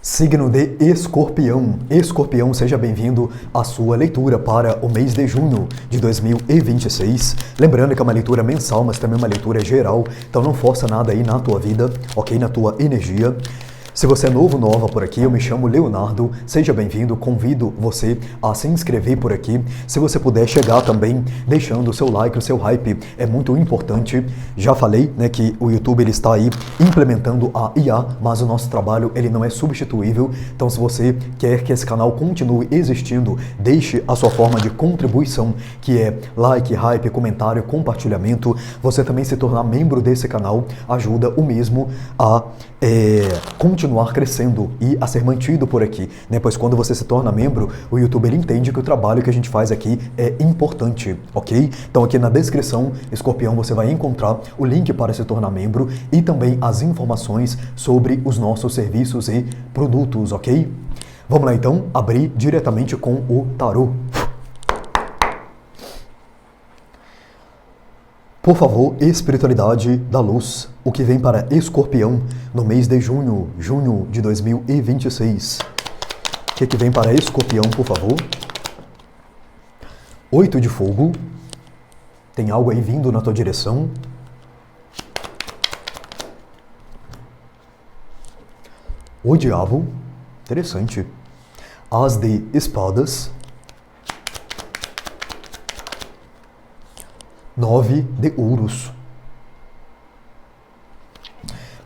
Signo de Escorpião. Escorpião, seja bem-vindo à sua leitura para o mês de junho de 2026. Lembrando que é uma leitura mensal, mas também uma leitura geral, então não força nada aí na tua vida, ok? Na tua energia. Se você é novo, nova por aqui, eu me chamo Leonardo, seja bem-vindo, convido você a se inscrever por aqui. Se você puder chegar também deixando o seu like, o seu hype, é muito importante. Já falei, né, que o YouTube ele está aí implementando a IA, mas o nosso trabalho ele não é substituível. Então se você quer que esse canal continue existindo, deixe a sua forma de contribuição, que é like, hype, comentário, compartilhamento. Você também se tornar membro desse canal ajuda o mesmo a continuar crescendo e a ser mantido por aqui, né? Pois quando você se torna membro, o YouTube ele entende que o trabalho que a gente faz aqui é importante, ok? Então aqui na descrição, Escorpião, você vai encontrar o link para se tornar membro e também as informações sobre os nossos serviços e produtos, ok? Vamos lá então, abrir diretamente com o tarô. Por favor, espiritualidade da luz, o que vem para Escorpião no mês de junho de 2026. O que vem para Escorpião, por favor? 8 de fogo. Tem algo aí vindo na tua direção. O diabo. Interessante. As de espadas. 9 de ouros.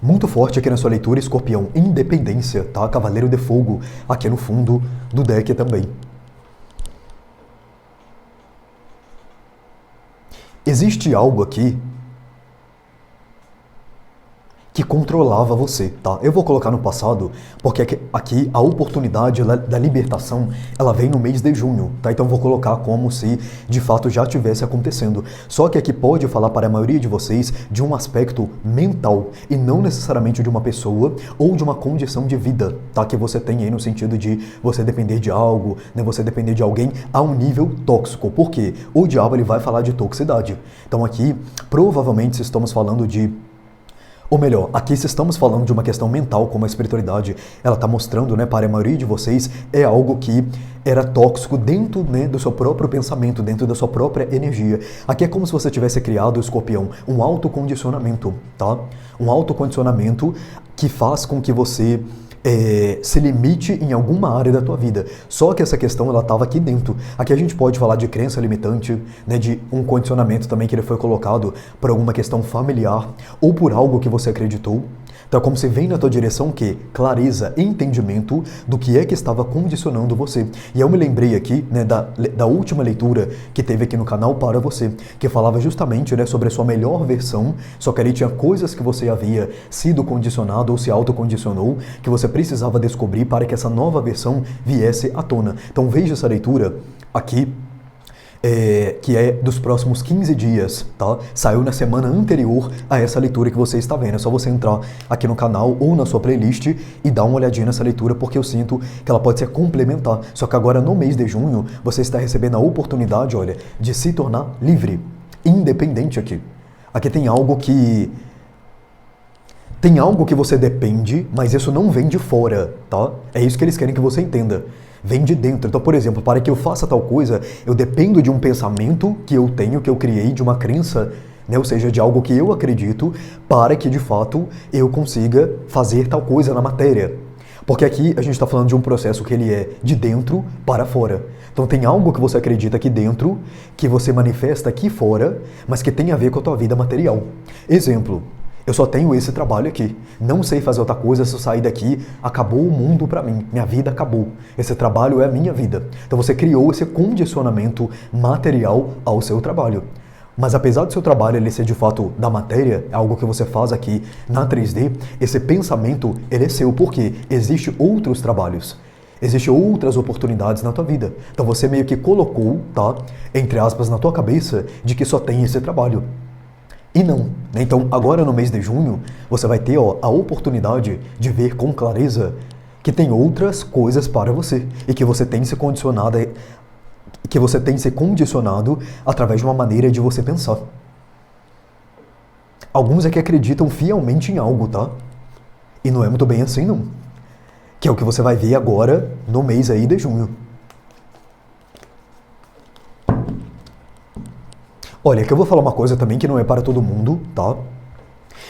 Muito forte aqui na sua leitura, Escorpião. Independência, tá? Cavaleiro de fogo aqui no fundo do deck também. Existe algo aqui que controlava você, tá? Eu vou colocar no passado, porque aqui a oportunidade da libertação, ela vem no mês de junho, tá? Então eu vou colocar como se de fato já tivesse acontecendo. Só que aqui pode falar para a maioria de vocês de um aspecto mental e não necessariamente de uma pessoa ou de uma condição de vida, tá? Que você tem aí no sentido de você depender de algo, né? Você depender de alguém a um nível tóxico. Por quê? O diabo ele vai falar de toxicidade. Então aqui, provavelmente, se estamos falando de... Ou melhor, aqui se estamos falando de uma questão mental, como a espiritualidade, ela está mostrando, né, para a maioria de vocês, é algo que era tóxico dentro, né, do seu próprio pensamento, dentro da sua própria energia. Aqui é como se você tivesse criado, Escorpião, um autocondicionamento, tá? Um autocondicionamento que faz com que você... se limite em alguma área da tua vida. Só que essa questão, ela estava aqui dentro. Aqui a gente pode falar de crença limitante, né, de um condicionamento também que ele foi colocado por alguma questão familiar ou por algo que você acreditou. Então, como se vem na tua direção que clareza, entendimento do que é que estava condicionando você. E eu me lembrei aqui, né, da última leitura que teve aqui no canal para você, que falava justamente, né, sobre a sua melhor versão, só que ali tinha coisas que você havia sido condicionado ou se autocondicionou, que você precisava descobrir para que essa nova versão viesse à tona. Então veja essa leitura aqui, que é dos próximos 15 dias, tá? Saiu na semana anterior a essa leitura que você está vendo. É só você entrar aqui no canal ou na sua playlist e dar uma olhadinha nessa leitura, porque eu sinto que ela pode ser complementar. Só que agora, no mês de junho, você está recebendo a oportunidade, olha, de se tornar livre, independente aqui. Aqui tem algo que... Tem algo que você depende, mas isso não vem de fora, tá? É isso que eles querem que você entenda. Vem de dentro. Então, por exemplo, para que eu faça tal coisa, eu dependo de um pensamento que eu tenho, que eu criei, de uma crença, né? Ou seja, de algo que eu acredito, para que, de fato, eu consiga fazer tal coisa na matéria. Porque aqui a gente está falando de um processo que ele é de dentro para fora. Então tem algo que você acredita aqui dentro, que você manifesta aqui fora, mas que tem a ver com a tua vida material. Exemplo. Eu só tenho esse trabalho aqui. Não sei fazer outra coisa, se eu sair daqui, acabou o mundo para mim. Minha vida acabou. Esse trabalho é a minha vida. Então você criou esse condicionamento material ao seu trabalho. Mas apesar do seu trabalho ele ser de fato da matéria, é algo que você faz aqui na 3D, esse pensamento ele é seu, porque existem outros trabalhos. Existem outras oportunidades na tua vida. Então você meio que colocou, tá, entre aspas, na tua cabeça, de que só tem esse trabalho. E não, né? Então agora no mês de junho, você vai ter, ó, a oportunidade de ver com clareza que tem outras coisas para você e que você tem se condicionado, através de uma maneira de você pensar. Alguns é que acreditam fielmente em algo, tá? E não é muito bem assim, não. que é o que você vai ver agora no mês aí de junho. Olha, aqui eu vou falar uma coisa também que não é para todo mundo, tá?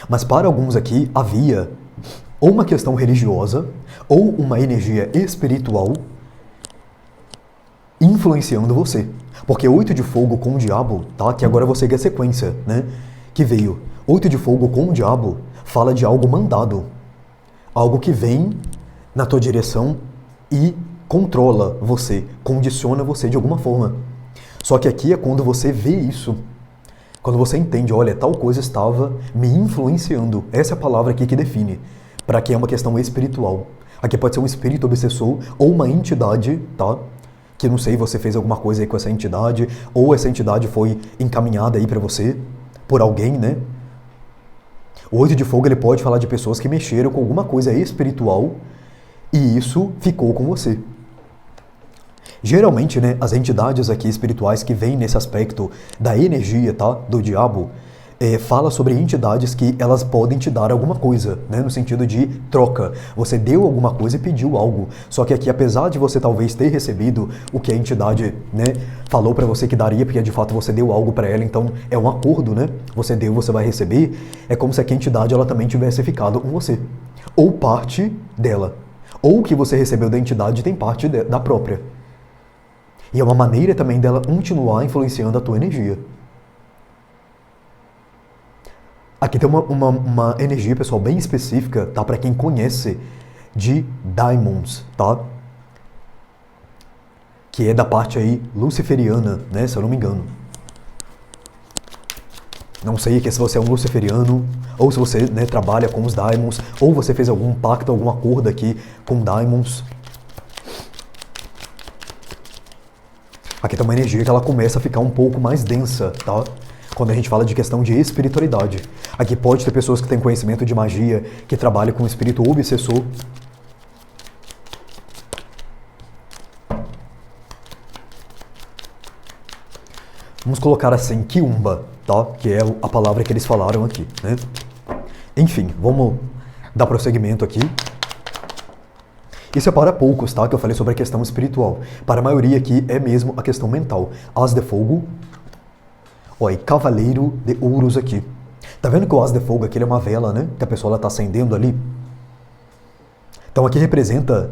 Mas para alguns aqui havia ou uma questão religiosa ou uma energia espiritual influenciando você. Porque 8 de fogo com o diabo, tá? Que agora você segue a sequência, né? Que veio. 8 de fogo com o diabo fala de algo mandado. Algo que vem na tua direção e controla você, condiciona você de alguma forma. Só que aqui é quando você vê isso. Quando você entende, olha, tal coisa estava me influenciando. Essa é a palavra aqui que define. Para quem é uma questão espiritual. Aqui pode ser um espírito obsessor ou uma entidade, tá? Que não sei, você fez alguma coisa aí com essa entidade, ou essa entidade foi encaminhada aí para você, por alguém, né? O 8 de fogo, ele pode falar de pessoas que mexeram com alguma coisa espiritual e isso ficou com você. Geralmente, né, as entidades aqui espirituais que vêm nesse aspecto da energia, tá? Do diabo, fala sobre entidades que elas podem te dar alguma coisa, né? No sentido de troca. Você deu alguma coisa e pediu algo. Só que aqui, apesar de você talvez ter recebido o que a entidade, né, falou para você que daria, porque de fato você deu algo para ela, então é um acordo, né? Você deu, você vai receber. É como se a entidade ela também tivesse ficado com você. Ou parte dela. Ou o que você recebeu da entidade tem parte da própria. E é uma maneira também dela continuar influenciando a tua energia. Aqui tem uma energia, pessoal, bem específica, tá? Para quem conhece de Daimons, tá? Que é da parte aí luciferiana, né? Se eu não me engano. Não sei se você é um luciferiano, ou se você, né, trabalha com os Daimons, ou você fez algum pacto, algum acordo aqui com Daimons. Aqui tem uma energia que ela começa a ficar um pouco mais densa, tá? Quando a gente fala de questão de espiritualidade. Aqui pode ter pessoas que têm conhecimento de magia, que trabalham com o espírito obsessor. Vamos colocar assim, quiumba, tá? Que é a palavra que eles falaram aqui, né? Enfim, vamos dar prosseguimento aqui. Isso é para poucos, tá? Que eu falei sobre a questão espiritual. Para a maioria aqui é mesmo a questão mental. As de fogo. Olha, cavaleiro de ouros aqui. Tá vendo que o as de fogo aqui é uma vela, né? Que a pessoa ela tá acendendo ali. Então aqui representa,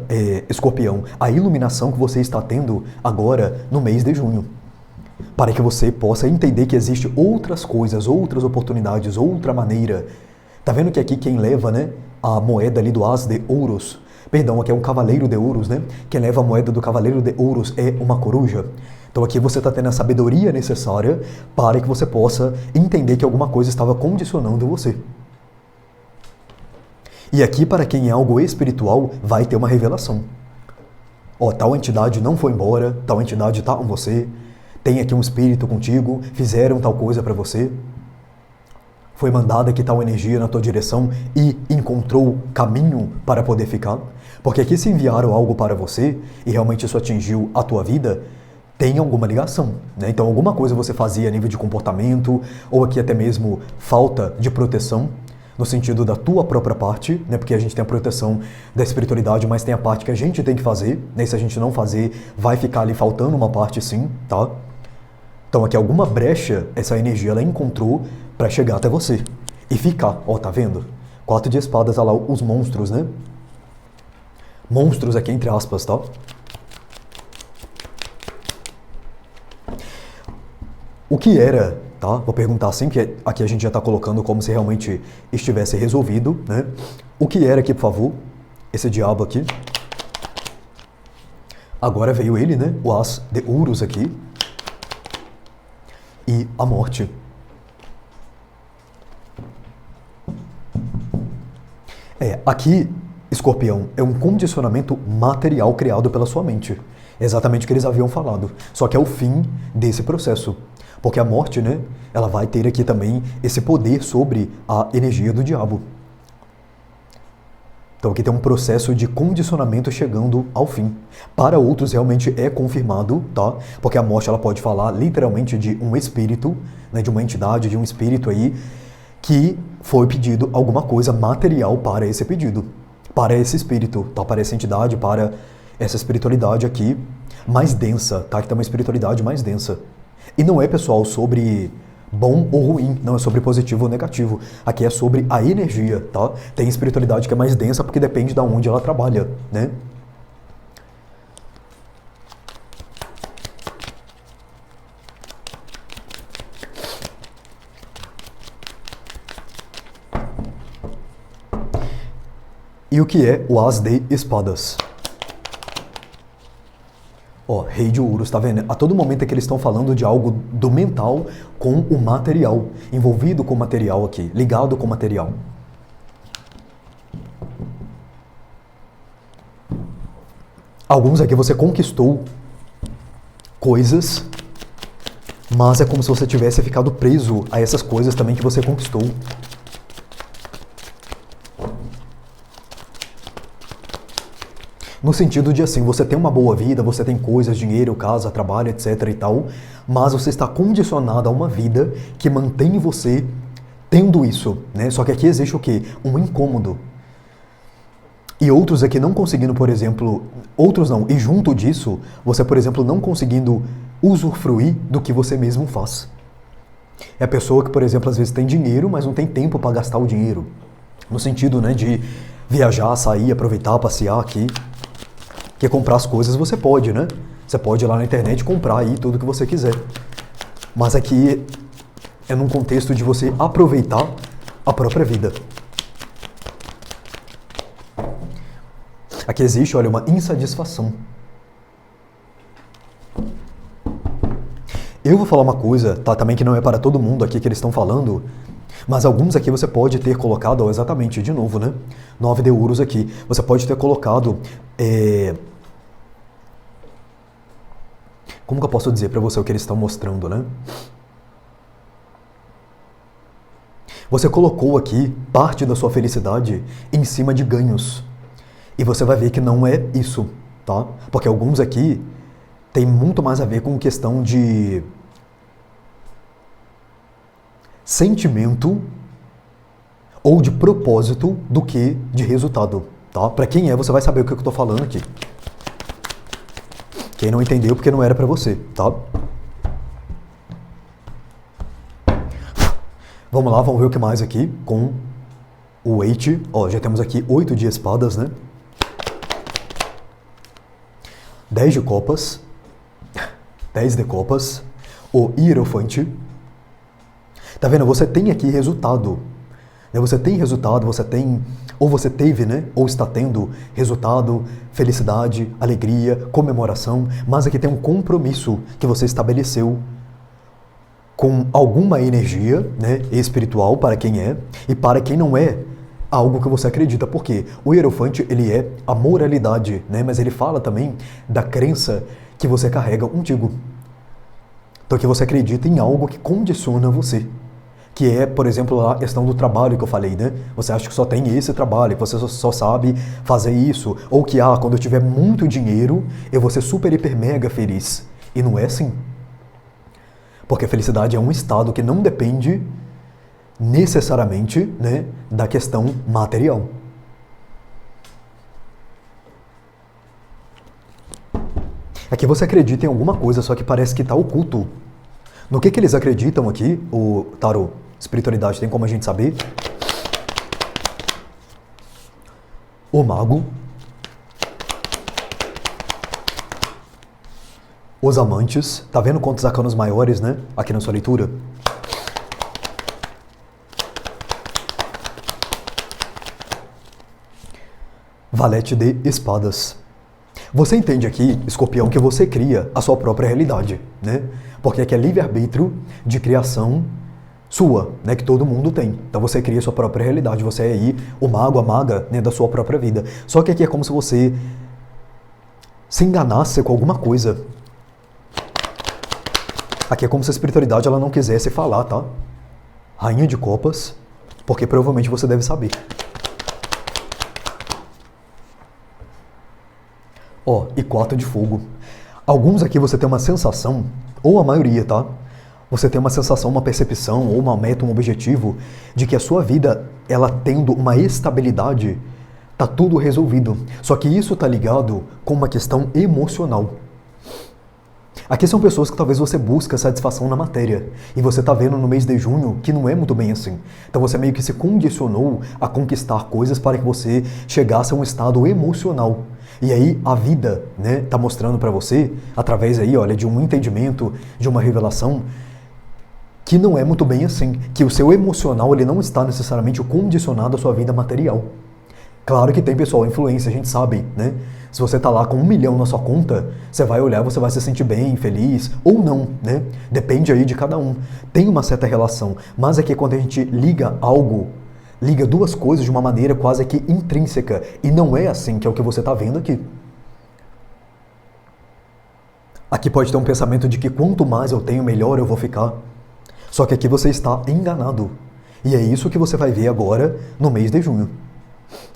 escorpião, a iluminação que você está tendo agora no mês de junho. Para que você possa entender que existe outras coisas, outras oportunidades, outra maneira. Tá vendo que aqui quem leva, né, a moeda ali do as de ouros, perdão, aqui é um cavaleiro de ouros, né? Quem leva a moeda do cavaleiro de ouros é uma coruja. Então aqui você está tendo a sabedoria necessária para que você possa entender que alguma coisa estava condicionando você. E aqui, para quem é algo espiritual, vai ter uma revelação. Ó, tal entidade não foi embora, tal entidade está com você, tem aqui um espírito contigo, fizeram tal coisa para você, foi mandada aqui tal energia na tua direção e encontrou caminho para poder ficar. Porque aqui se enviaram algo para você e realmente isso atingiu a tua vida, tem alguma ligação, né? Então alguma coisa você fazia a nível de comportamento, ou aqui até mesmo falta de proteção, no sentido da tua própria parte, né? Porque a gente tem a proteção da espiritualidade, mas tem a parte que a gente tem que fazer, né? E se a gente não fazer, vai ficar ali faltando uma parte sim, tá? Então aqui alguma brecha, essa energia ela encontrou para chegar até você e ficar, ó, tá vendo? 4 de espadas, olha lá os monstros, né? Monstros aqui entre aspas, tá? O que era, tá? Vou perguntar assim, que aqui a gente já está colocando como se realmente estivesse resolvido, né? O que era aqui, por favor? Esse diabo aqui. Agora veio ele, né? O as de ouros aqui. E a morte. Aqui, escorpião, é um condicionamento material criado pela sua mente. É exatamente o que eles haviam falado. Só que é o fim desse processo. Porque a morte, né, ela vai ter aqui também esse poder sobre a energia do diabo. Então aqui tem um processo de condicionamento chegando ao fim. Para outros realmente é confirmado, tá? Porque a morte ela pode falar literalmente de um espírito, né, de uma entidade, de um espírito aí, que foi pedido alguma coisa material para esse pedido. para esse espírito, tá? Para essa entidade, para essa espiritualidade aqui mais densa, tá? Que tem uma espiritualidade mais densa. E não é, pessoal, sobre bom ou ruim, não é sobre positivo ou negativo. Aqui é sobre a energia, tá? Tem espiritualidade que é mais densa porque depende de onde ela trabalha, né? E o que é o As de Espadas? Ó, Rei de Ouros, tá vendo? A todo momento é que eles estão falando de algo do mental com o material, envolvido com o material aqui, ligado com o material. Alguns aqui você conquistou coisas, mas é como se você tivesse ficado preso a essas coisas também que você conquistou. No sentido de assim, você tem uma boa vida, você tem coisas, dinheiro, casa, trabalho, etc e tal, mas você está condicionado a uma vida que mantém você tendo isso, né? Só que aqui existe o quê? Um incômodo. E outros aqui não conseguindo, por exemplo, outros não, e junto disso, você, por exemplo, não conseguindo usufruir do que você mesmo faz. É a pessoa que, por exemplo, às vezes tem dinheiro, mas não tem tempo para gastar o dinheiro. No sentido, né, de viajar, sair, aproveitar, passear aqui. Porque comprar as coisas você pode, né? Você pode ir lá na internet comprar aí tudo que você quiser. Mas aqui é num contexto de você aproveitar a própria vida. Aqui existe, olha, uma insatisfação. Eu vou falar uma coisa, tá? Também que não é para todo mundo aqui que eles estão falando, mas alguns aqui você pode ter colocado, ó, exatamente, de novo, né? 9 de ouros aqui. Você pode ter colocado... Como que eu posso dizer para você o que eles estão mostrando, né? Você colocou aqui parte da sua felicidade em cima de ganhos. E você vai ver que não é isso, tá? Porque alguns aqui tem muito mais a ver com questão de sentimento ou de propósito do que de resultado, tá? Para quem é, você vai saber o que eu tô falando aqui. Quem não entendeu, porque não era para você, tá? Vamos lá, vamos ver o que mais aqui com o 8. Ó, já temos aqui 8 de espadas, né? 10 de copas. 10 de copas. O Hierofante. Tá vendo? Você tem aqui resultado. Você tem resultado, você tem... Ou você teve, né? Ou está tendo resultado, felicidade, alegria, comemoração. Mas aqui tem um compromisso que você estabeleceu com alguma energia, né, espiritual para quem é, e para quem não é, algo que você acredita. Porque o Hierofante, ele é a moralidade, né, mas ele fala também da crença que você carrega contigo. Então que você acredita em algo que condiciona você. Que é, por exemplo, a questão do trabalho que eu falei, né? Você acha que só tem esse trabalho, que você só sabe fazer isso. Ou que, quando eu tiver muito dinheiro, eu vou ser super, hiper, mega feliz. E não é assim. Porque a felicidade é um estado que não depende necessariamente, né, da questão material. Aqui você acredita em alguma coisa, só que parece que está oculto. No que eles acreditam aqui, o tarô, espiritualidade, tem como a gente saber? O mago. Os amantes. Tá vendo quantos arcanos maiores, né? Aqui na sua leitura. Valete de espadas. Você entende aqui, Escorpião, que você cria a sua própria realidade, né? Porque aqui é livre-arbítrio de criação sua, né? Que todo mundo tem. Então você cria a sua própria realidade. Você é aí o mago, a maga, né, da sua própria vida. Só que aqui é como se você se enganasse com alguma coisa. Aqui é como se a espiritualidade ela não quisesse falar, tá? Rainha de copas, porque provavelmente você deve saber. Ó, e 4 de fogo. Alguns aqui você tem uma sensação, ou a maioria, tá? Você tem uma sensação, uma percepção, ou uma meta, um objetivo, de que a sua vida, ela tendo uma estabilidade, Tá tudo resolvido. Só que isso tá ligado com uma questão emocional. Aqui são pessoas que talvez você busca satisfação na matéria. E você tá vendo no mês de junho que não é muito bem assim. Então você meio que se condicionou a conquistar coisas para que você chegasse a um estado emocional. E aí a vida, né, tá mostrando para você, através aí, olha, de um entendimento, de uma revelação, que não é muito bem assim. Que o seu emocional, ele não está necessariamente condicionado à sua vida material. Claro que tem, pessoal, influência, a gente sabe, né? Se você tá lá com 1 milhão na sua conta, você vai olhar, você vai se sentir bem, feliz, ou não, né? Depende aí de cada um. Tem uma certa relação, mas é que quando a gente liga algo, liga duas coisas de uma maneira quase que intrínseca, e não é assim que é o que você tá vendo aqui. Aqui pode ter um pensamento de que quanto mais eu tenho, melhor eu vou ficar. Só que aqui você está enganado. E é isso que você vai ver agora no mês de junho.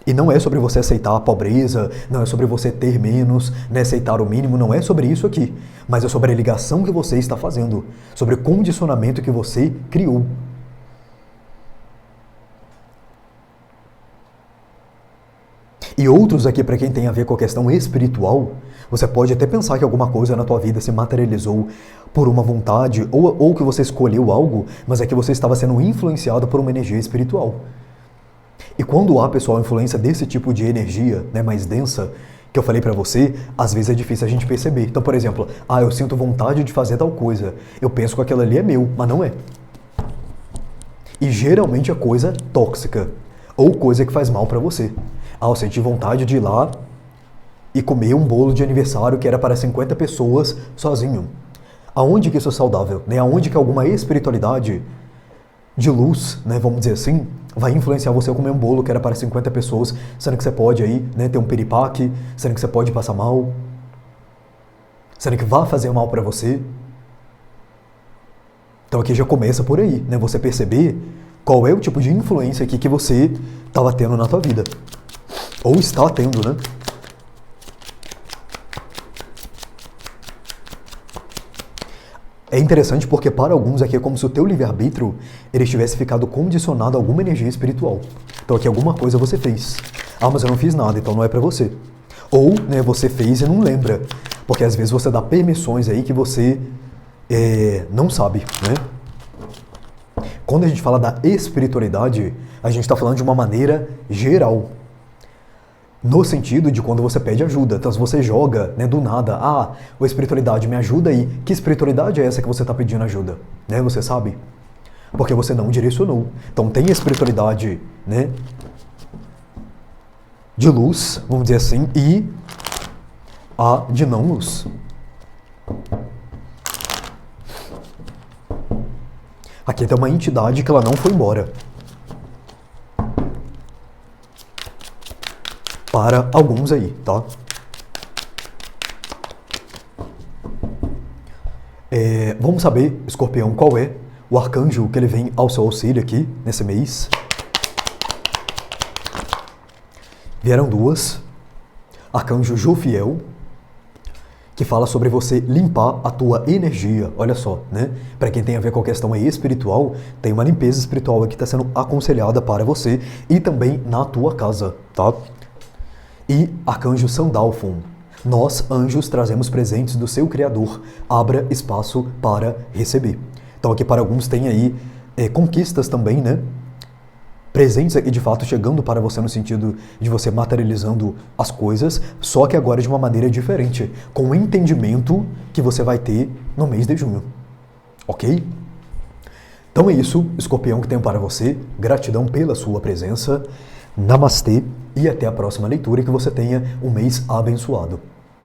E não é sobre você aceitar a pobreza, não é sobre você ter menos, né, aceitar o mínimo, não é sobre isso aqui. Mas é sobre a ligação que você está fazendo, sobre o condicionamento que você criou. E outros aqui, para quem tem a ver com a questão espiritual, você pode até pensar que alguma coisa na tua vida se materializou por uma vontade, ou que você escolheu algo, mas é que você estava sendo influenciado por uma energia espiritual. E quando há, pessoal, influência desse tipo de energia, né, mais densa, que eu falei pra você, às vezes é difícil a gente perceber. Então, por exemplo, eu sinto vontade de fazer tal coisa. Eu penso que aquilo ali é meu, mas não é. E geralmente é coisa tóxica, ou coisa que faz mal pra você. Eu senti vontade de ir lá e comer um bolo de aniversário que era para 50 pessoas sozinho. Aonde que isso é saudável? Né? Aonde que alguma espiritualidade de luz, né, vamos dizer assim, vai influenciar você a comer um bolo que era para 50 pessoas, sendo que você pode aí, né, ter um piripaque, sendo que você pode passar mal, sendo que vai fazer mal para você. Então aqui já começa por aí, né, você perceber qual é o tipo de influência aqui que você estava tendo na tua vida. Ou está tendo, né? É interessante porque para alguns aqui é como se o teu livre-arbítrio ele tivesse ficado condicionado a alguma energia espiritual. Então aqui alguma coisa você fez. Mas eu não fiz nada, então não é pra você. Ou, né, você fez e não lembra. Porque às vezes você dá permissões aí que você não sabe, né? Quando a gente fala da espiritualidade, a gente está falando de uma maneira geral. No sentido de quando você pede ajuda. Então, se você joga, né, do nada, a espiritualidade me ajuda aí. Que espiritualidade é essa que você está pedindo ajuda? Né, você sabe? Porque você não direcionou. Então, tem espiritualidade, né, de luz, vamos dizer assim, e a de não luz. Aqui tem uma entidade que ela não foi embora. Para alguns aí, tá? Vamos saber, Escorpião, qual é o arcanjo que ele vem ao seu auxílio aqui, nesse mês. Vieram duas. Arcanjo Jofiel, que fala sobre você limpar a tua energia. Olha só, né? Para quem tem a ver com a questão aí espiritual, tem uma limpeza espiritual aqui que está sendo aconselhada para você e também na tua casa, tá? E Arcanjo Sandalphon, nós, anjos, trazemos presentes do seu Criador, abra espaço para receber. Então aqui para alguns tem aí conquistas também, né? Presentes aqui de fato chegando para você no sentido de você materializando as coisas, só que agora de uma maneira diferente, com o entendimento que você vai ter no mês de junho. Ok? Então é isso, Escorpião, que tenho para você. Gratidão pela sua presença. Namastê e até a próxima leitura e que você tenha um mês abençoado.